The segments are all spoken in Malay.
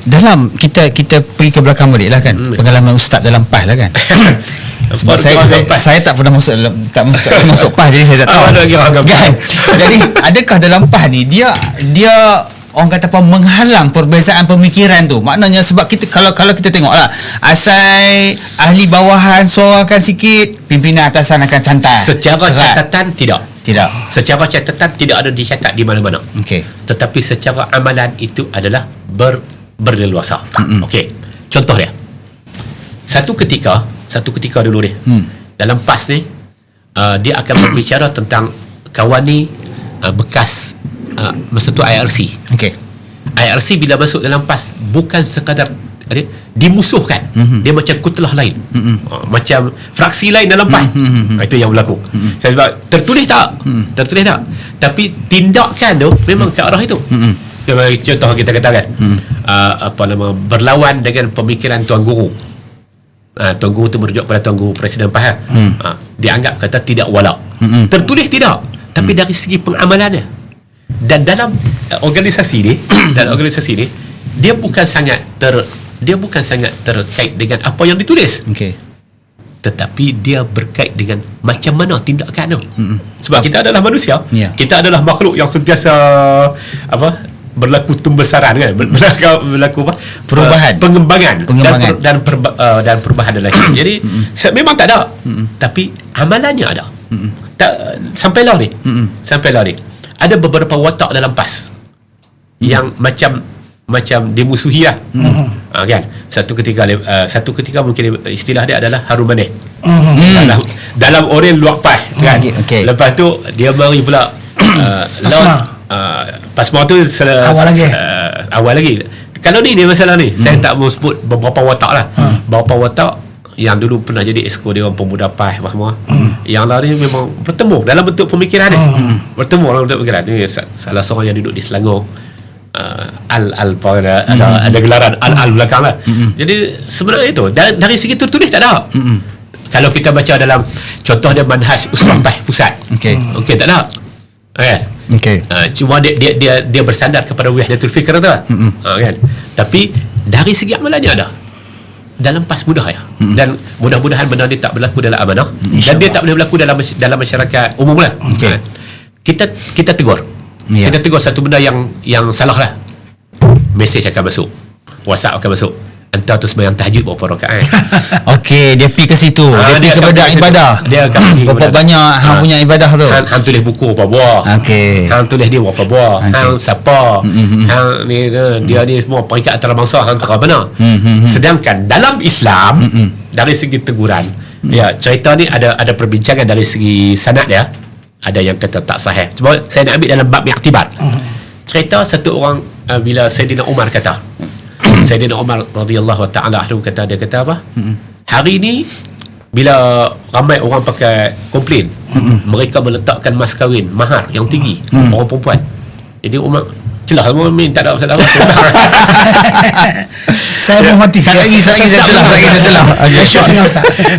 dalam kita pergi ke belakang balik lah kan, pengalaman ustaz dalam PAS lah kan. Sebab saya tak pernah masuk dalam, tak masuk PAS, jadi saya tak tahu kan. Jadi adakah dalam PAS ni dia orang kata apa, menghalang perbezaan pemikiran tu? Maknanya sebab kita kalau kita tengoklah, asal ahli bawahan soalkan sikit, pimpinan atasan akan cantai. Secara catatan tidak. Secara catatan tidak ada dicatat di mana-mana. Okey. Tetapi secara amalan itu adalah berleluasa. Okey. Contoh dia. Satu ketika dulu dia. Dalam PAS ni dia akan berbicara tentang kawan ni bekas masa tu IRC. Okey. IRC bila masuk dalam PAS bukan sekadar dimusuhkan. Dia macam kutlah lain. Macam fraksi lain dalam PAS. Itu yang berlaku. Sebab tertulis tak? Tapi tindakan tu memang ke arah itu. Contoh kita katakan berlawan dengan pemikiran Tuan Guru. Tuan Guru tu merujuk pada Tuan Guru Presiden PAS. Dia anggap kata tidak wala. Tertulis tidak, tapi dari segi pengamalannya dan dalam organisasi ni dia bukan sangat terkait dengan apa yang ditulis. Tetapi dia berkait dengan macam mana tindakan tu. Sebab kita adalah manusia, kita adalah makhluk yang sentiasa berlaku pembesaran kan, berlaku perubahan, pengembangan. Dan perubahan dalam hidup. Jadi memang tak ada, tapi amalannya ada. Sampailah ni ada beberapa watak dalam PAS yang macam dimusuhi lah. Kan, satu ketika mungkin istilah dia adalah harum manis dalam orang luar PAS kan. Lepas tu dia mari pula Pasma tu awal lagi. Kalau ni masalah ni, saya tak mau sebut beberapa watak lah. Beberapa watak yang dulu pernah jadi esko Dewan Pemuda PAS yang lain memang bertemu dalam bentuk pemikiran ni. Bertemu dalam bentuk pemikiran ni. Salah seorang yang duduk di Selangor, ada gelaran al belakang lah. Jadi sebenarnya itu dari segi tertulis tak ada. Kalau kita baca dalam contoh dia manhaj Usmah PAS Pusat, okey tak ada kan. Cuma dia bersandar kepada wahdatul fikr tu kan. Tapi dari segi amalannya ada dalam PAS mudah ya. Dan mudah-mudahan benda ni tak berlaku dalam amanah, dan dia tak boleh berlaku dalam masyarakat umum lah. Kita tegur. Kita tegur satu benda yang salah lah. Mesej akan masuk, WhatsApp akan masuk, entah tu sembahyang tahajud berapa rakaat. Okey, dia pergi ke situ, dia pergi kepada ibadah. Dia akan pergi berapa banyak hang punya ibadah tu. Hang tulis buku berapa buah. Hang tulis dia berapa buah. Hang siapa. Hang ni dia ni semua peringkat antarabangsa hang tak benar. Sedangkan dalam Islam dari segi teguran, cerita ni ada perbincangan dari segi sanad dia. Ada yang kata tak sahih. Cuma saya nak ambil dalam bab i'tibar. Cerita satu orang bila Saidina Umar kata, Saidina Umar radhiyallahu ta'ala anhu kata, dia kata apa? Hari ni bila ramai orang pakai komplain, mereka meletakkan mas kahwin, mahar yang tinggi, orang perempuan. Jadi Umar celah semua, tak ada masalah. Saya menghormati, saya celah.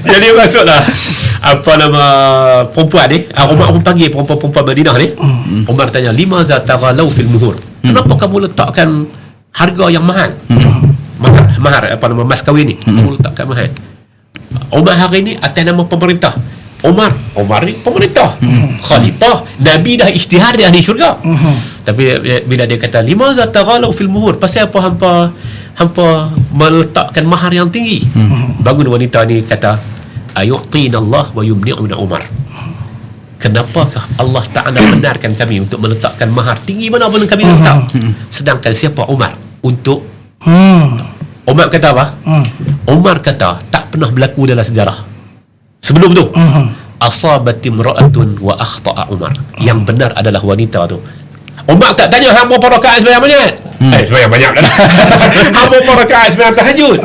Jadi masuklah perempuan ni, Umar panggil perempuan Madinah ni. Umar tanya, lima za taghalau fil muhur, kenapa kamu letakkan harga yang mahal? Mahar mas kahwin ni kamu letakkan mahal. Umar hari ni atas nama pemerintah. Umar ni pemerintah, khalifah, Nabi dah isytihar dia ahli syurga. Tapi bila dia kata lima za taghalau fil muhur, pasal apa hampa meletakkan mahar yang tinggi? Bangun wanita ni kata, ayu'tina Allah wa yumni'una Umar. Kenapakah Allah Ta'ala benarkan kami untuk meletakkan mahar tinggi mana pun kami letak, sedangkan siapa Umar untuk Umar kata apa? Umar kata tak pernah berlaku dalam sejarah sebelum tu asabat imra'atun wa akhta'a Umar. Yang benar adalah wanita tu. Umar tak tanya hang berapa rakaat sembahyang banyak. Sembahyang banyak dah. Hang berapa rakaat sembahyang tahajud.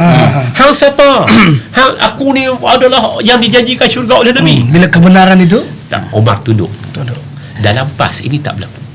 Hang siapa? Hang aku ni adalah yang dijanjikan syurga oleh Nabi. Bila kebenaran itu Umar tunduk. Dalam PAS ini tak berlaku.